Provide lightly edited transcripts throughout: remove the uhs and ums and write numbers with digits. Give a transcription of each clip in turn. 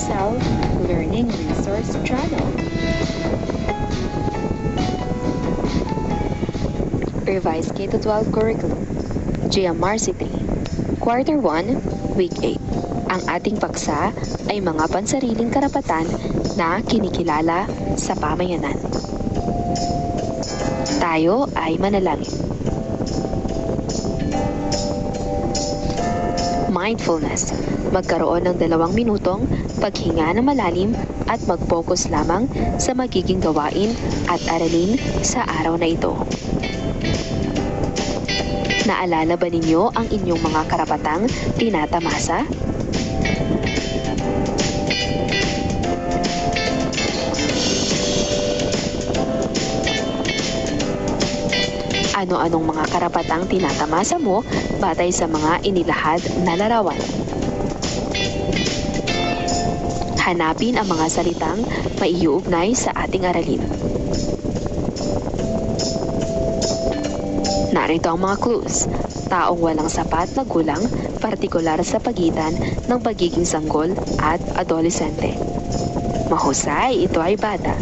yourself Learning Resource Channel. Revised K-12 Curriculum, GMR City, Quarter 1, Week 8. Ang ating paksa ay mga pansariling karapatan na kinikilala sa pamayanan. Tayo ay manalangin. Mindfulness. Magkaroon ng 2 minutong paghinga ng malalim at mag-focus lamang sa magiging gawain at aralin sa araw na ito. Naalala ba ninyo ang inyong mga karapatang tinatamasa? Ano-anong mga karapatang tinatamasa mo batay sa mga inilahad na larawan? Hanapin ang mga salitang maiuugnay sa ating aralin. Narito ang mga clues. Taong walang sapat na gulang, partikular sa pagitan ng pagiging sanggol at adolesente. Mahusay, ito ay bata.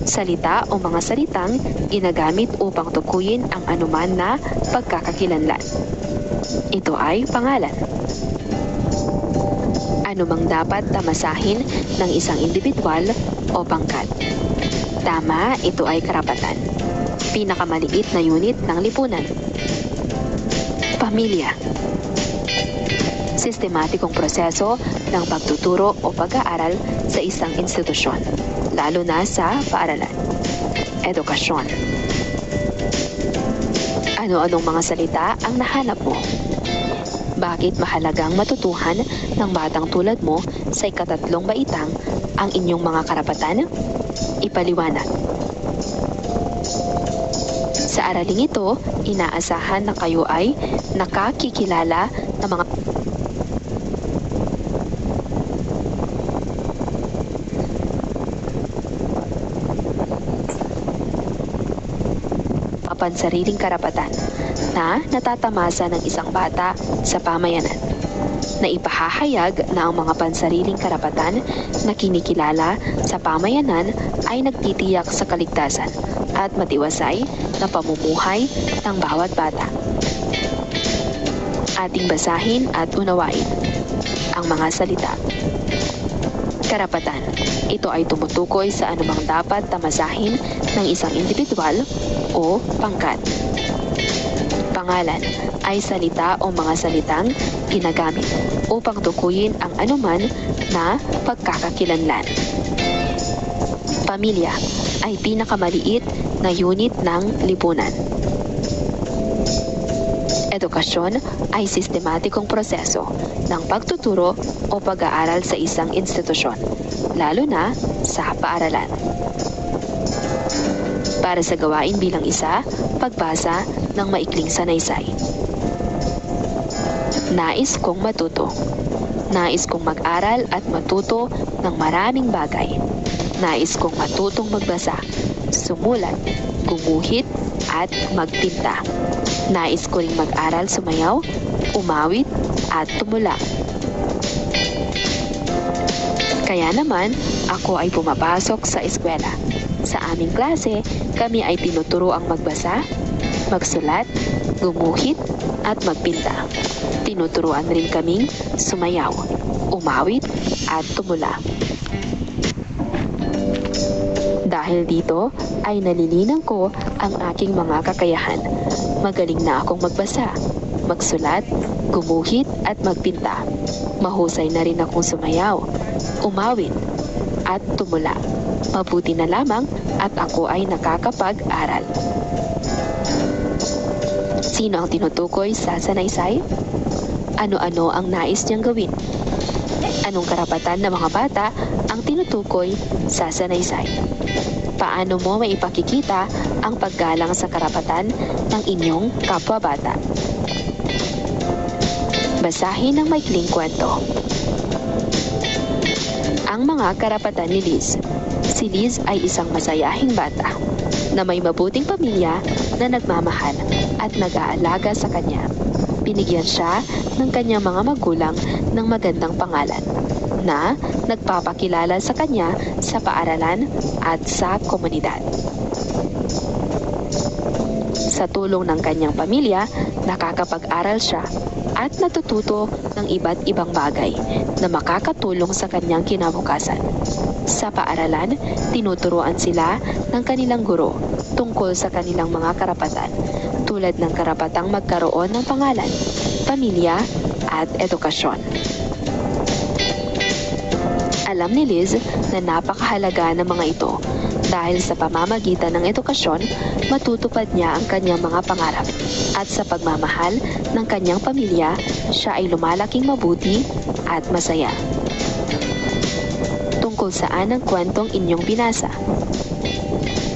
Salita o mga salitang ginagamit upang tukuyin ang anuman na pagkakakilanlan. Ito ay pangalan. Ano mang dapat tamasahin ng isang individual o pangkat. Tama, ito ay karapatan. Pinakamaliit na unit ng lipunan. Pamilya. Sistematikong proseso ng pagtuturo o pag-aaral sa isang institusyon, lalo na sa paaralan. Edukasyon. Ano-anong mga salita ang nahanap mo? Bakit mahalagang matutuhan ng batang tulad mo sa ikatatlong baitang ang inyong mga karapatan? Ipaliwanag. Sa araling ito, inaasahan na kayo ay nakakikilala ng mga pansariling karapatan na natatamasa ng isang bata sa pamayanan, na ipahahayag na ang mga pansariling karapatan na kinikilala sa pamayanan ay nagtitiyak sa kaligtasan at matiwasay na pamumuhay ng bawat bata. Ating basahin at unawain ang mga salita. Karapatan. Ito ay tumutukoy sa anumang dapat tamasahin ng isang individual o pangkat. Pangalan ay salita o mga salitang ginagamit upang tukuyin ang anuman na pagkakakilanlan. Pamilya ay pinakamaliit na unit ng lipunan. Edukasyon ay sistematikong proseso ng pagtuturo o pag-aaral sa isang institusyon, lalo na sa paaralan. Para sa gawain bilang isa, pagbasa ng maikling sanaysay. Nais kong matuto. Nais kong mag-aral at matuto ng maraming bagay. Nais kong matutong magbasa, sumulat, gumuhit, at magpinta. Nais ko ring mag-aral sumayaw, umawit, at tumula. Kaya naman, ako ay pumapasok sa eskwela. Sa aming klase, kami ay tinuturo ang magbasa, magsulat, gumuhit, at magpinta. Tinuturuan rin kaming sumayaw, umawit, at tumula. Dahil dito ay nalilinang ko ang aking mga kakayahan. Magaling na akong magbasa, magsulat, gumuhit at magpinta. Mahusay na rin akong sumayaw, umawit at tumula. Mabuti na lamang at ako ay nakakapag-aral. Sino ang tinutukoy sa sanaysay? Ano-ano ang nais niyang gawin? Anong karapatan ng mga bata ang tinutukoy sa sanaysay? Paano mo maipakikita ang paggalang sa karapatan ng inyong kapwa-bata? Basahin ang maikling kwento. Ang mga karapatan ni Liz. Si Liz ay isang masayahing bata na may mabuting pamilya na nagmamahal at nag-aalaga sa kanya. binigyan siya ng kanyang mga magulang ng magandang pangalan na nagpapakilala sa kanya sa paaralan at sa komunidad. Sa tulong ng kanyang pamilya, nakakapag-aral siya at natututo ng iba't ibang bagay na makakatulong sa kanyang kinabukasan. Sa paaralan, tinuturuan sila ng kanilang guro tungkol sa kanilang mga karapatan, tulad ng karapatang magkaroon ng pangalan, pamilya, at edukasyon. Alam ni Liz na napakahalaga ng mga ito dahil sa pamamagitan ng edukasyon, matutupad niya ang kanyang mga pangarap at sa pagmamahal ng kanyang pamilya, siya ay lumalaking mabuti at masaya. Tungkol saan ang kwentong inyong binasa?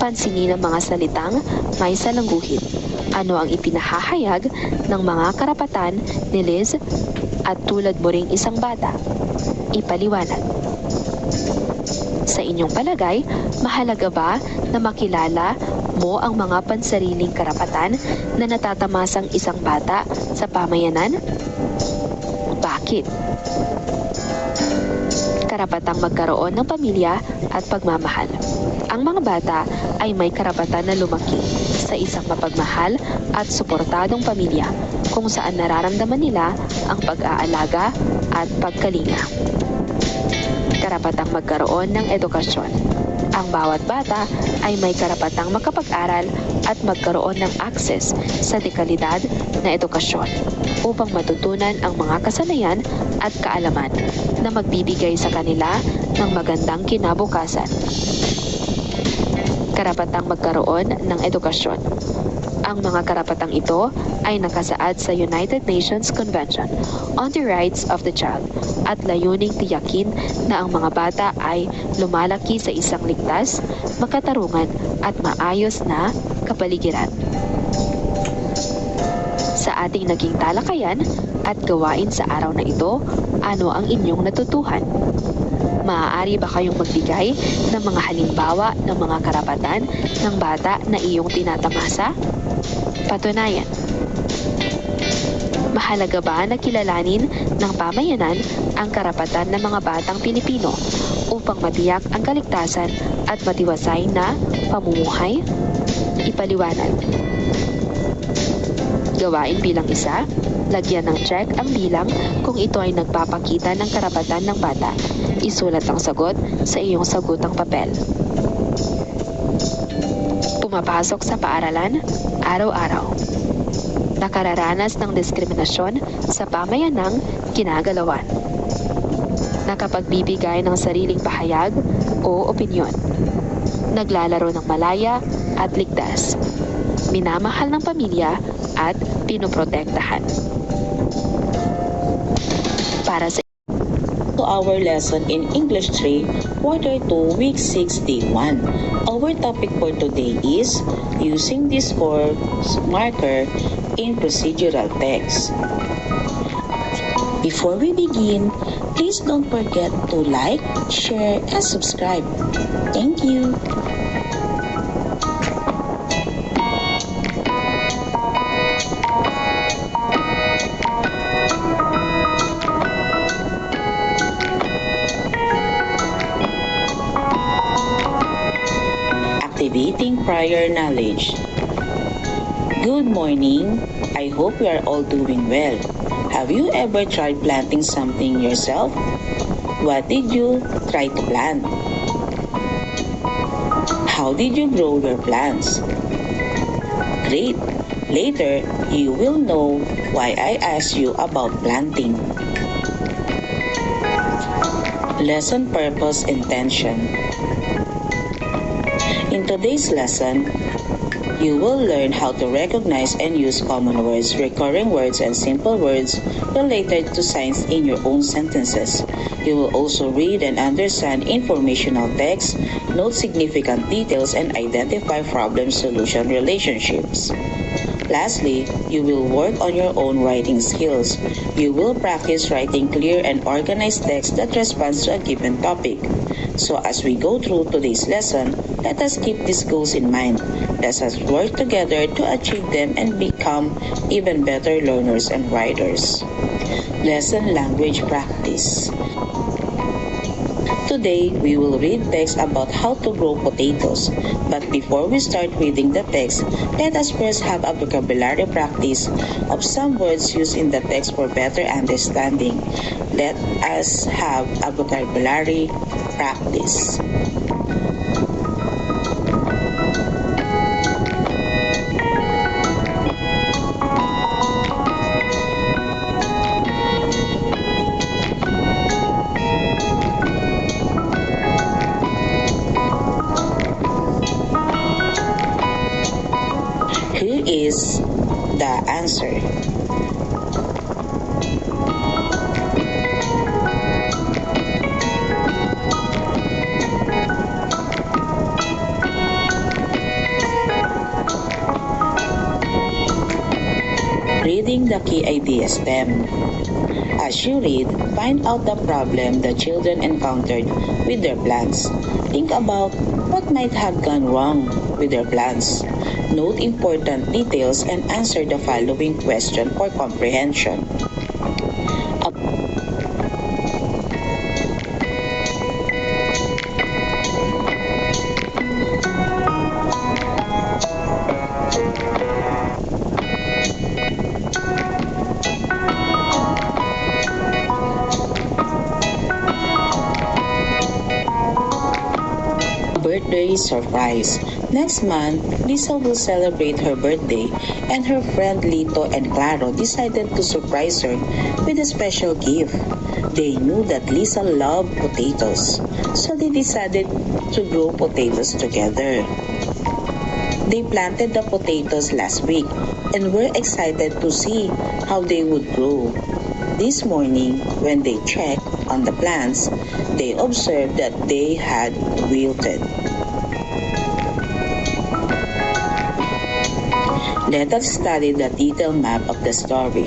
Pansinin ang mga salitang may salangguhit. Ano ang ipinahahayag ng mga karapatan ni Liz at tulad mo ring isang bata? Ipaliwanag. Sa inyong palagay, mahalaga ba na makilala mo ang mga pansariling karapatan na natatamasang isang bata sa pamayanan? Bakit? Karapatang magkaroon ng pamilya at pagmamahal. Ang mga bata ay may karapatan na lumaki sa isang mapagmahal at suportadong pamilya kung saan nararamdaman nila ang pag-aalaga at pagkalinga. Karapatang magkaroon ng edukasyon. Ang bawat bata ay may karapatang makapag-aral at magkaroon ng akses sa dekalidad na edukasyon upang matutunan ang mga kasanayan at kaalaman na magbibigay sa kanila ng magandang kinabukasan. Karapatang magkaroon ng edukasyon. Ang mga karapatang ito ay nakasaad sa United Nations Convention on the Rights of the Child at layuning tiyakin na ang mga bata ay lumalaki sa isang ligtas, makatarungan at maayos na kapaligiran. Sa ating naging talakayan at gawain sa araw na ito, ano ang inyong natutuhan? Maaari ba kayong magbigay ng mga halimbawa ng mga karapatan ng bata na iyong tinatamasa? Patunayan. Mahalaga ba na kilalanin ng pamayanan ang karapatan ng mga batang Pilipino upang matiyak ang kaligtasan at matiwasay na pamumuhay? Ipaliwanag. Gawain bilang isa, lagyan ng check ang bilang kung ito ay nagpapakita ng karapatan ng bata. Isulat ang sagot sa iyong sagutang papel. Pumapasok sa paaralan araw-araw. Nakararanas ng diskriminasyon sa pamayanang kinagalawan. Nakapagbibigay ng sariling pahayag o opinyon. Naglalaro ng malaya at ligtas. Minamahal ng pamilya at pinoprotektahan. Para sa to our lesson in English 3, Quarter 2, Week 6, Day 1. Our topic for today is using discourse marker in procedural text. Before we begin, please don't forget to like, share, and subscribe. Thank you. Activating prior knowledge. Good morning. I hope you are all doing well. Have you ever tried planting something yourself? What did you try to plant? How did you grow your plants? Great. Later, you will know why I asked you about planting. Lesson purpose intention. In today's lesson, you will learn how to recognize and use common words, recurring words, and simple words related to science in your own sentences. You will also read and understand informational text, note significant details, and identify problem-solution relationships. Lastly, you will work on your own writing skills. You will practice writing clear and organized text that responds to a given topic. So as we go through today's lesson, let us keep these goals in mind. Let us work together to achieve them and become even better learners and writers. Lesson Language Practice. Today, we will read text about how to grow potatoes. But before we start reading the text, let us first have a vocabulary practice of some words used in the text for better understanding. Let us have a vocabulary practice. Here is the answer. Reading the key idea stem. As you read, find out the problem the children encountered with their plants. Think about what might have gone wrong with their plants. Note important details and answer the following question for comprehension. Birthday surprise. Next month, Lisa will celebrate her birthday and her friend Lito and Claro decided to surprise her with a special gift. They knew that Lisa loved potatoes, so they decided to grow potatoes together. They planted the potatoes last week and were excited to see how they would grow. This morning, when they checked on the plants, they observed that they had wilted. Let us study the detailed map of the story.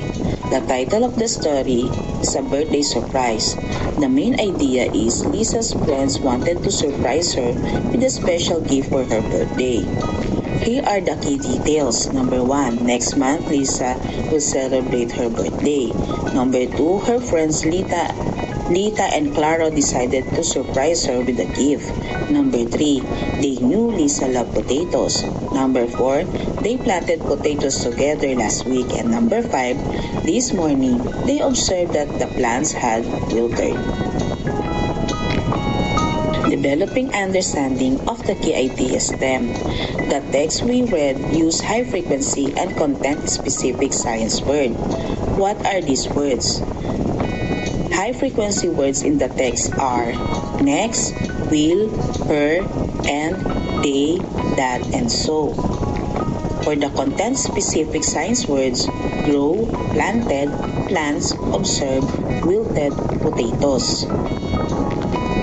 The title of the story is A Birthday Surprise. The main idea is Lisa's friends wanted to surprise her with a special gift for her birthday. Here are the key details. Number 1, next month Lisa will celebrate her birthday. Number 2, her friends Lita and Claro decided to surprise her with a gift. Number 3, they knew Lisa loved potatoes. Number 4, they planted potatoes together last week. And number 5, this morning, they observed that the plants had wilted. Developing understanding of the key idea stem. The text we read used high frequency and content-specific science words. What are these words? High-frequency words in the text are next, will, per, and, they, that, and so. For the content-specific science words, grow, planted, plants, observe, wilted, potatoes.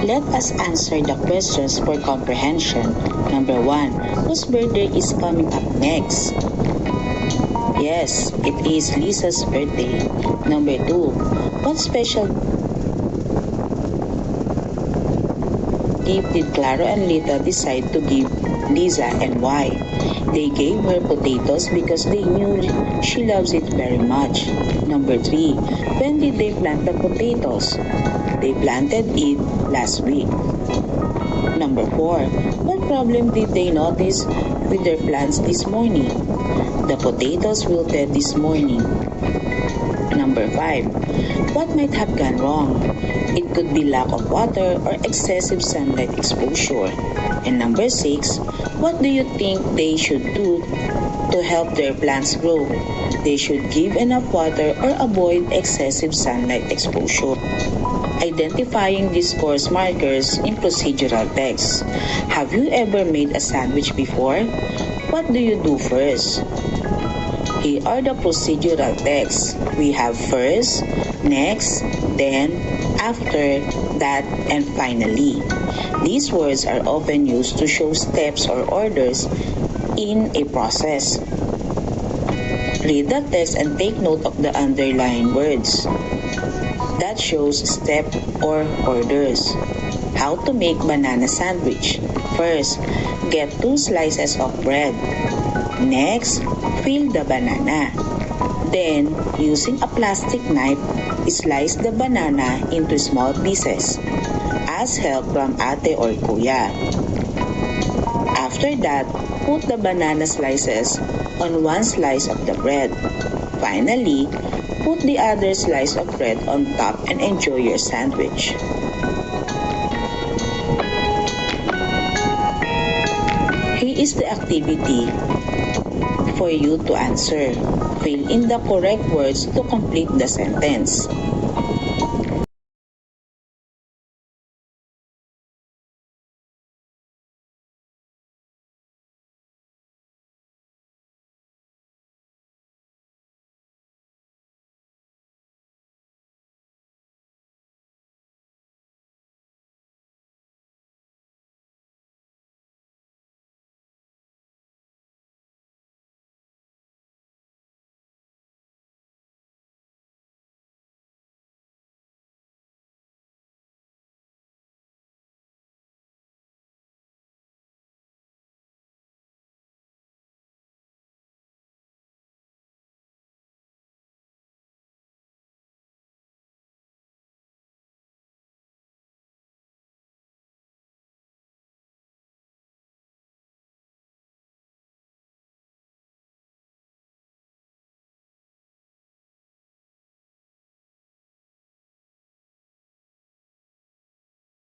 Let us answer the questions for comprehension. Number 1, whose birthday is coming up next? Yes, it is Lisa's birthday. Number 2, what special gift did Claro and Lita decide to give Lisa and why? They gave her potatoes because they knew she loves it very much. Number 3, when did they plant the potatoes? They planted it last week. Number 4, what problem did they notice with their plants this morning? The potatoes wilted this morning. Number 5, what might have gone wrong? It could be lack of water or excessive sunlight exposure. And number 6, what do you think they should do to help their plants grow? They should give enough water or avoid excessive sunlight exposure. Identifying these course markers in procedural text. Have you ever made a sandwich before? What do you do first? Here are the procedural texts. We have first, next, then, after, that, and finally. These words are often used to show steps or orders in a process. Read the text and take note of the underlined words. That shows step or orders. How to make banana sandwich. First, get 2 slices of bread. Next, peel the banana. Then, using a plastic knife, slice the banana into small pieces. Ask help from ate or kuya. After that, put the banana slices on one slice of the bread. Finally, put the other slice of bread on top and enjoy your sandwich. Here is the activity for you to answer. Fill in the correct words to complete the sentence.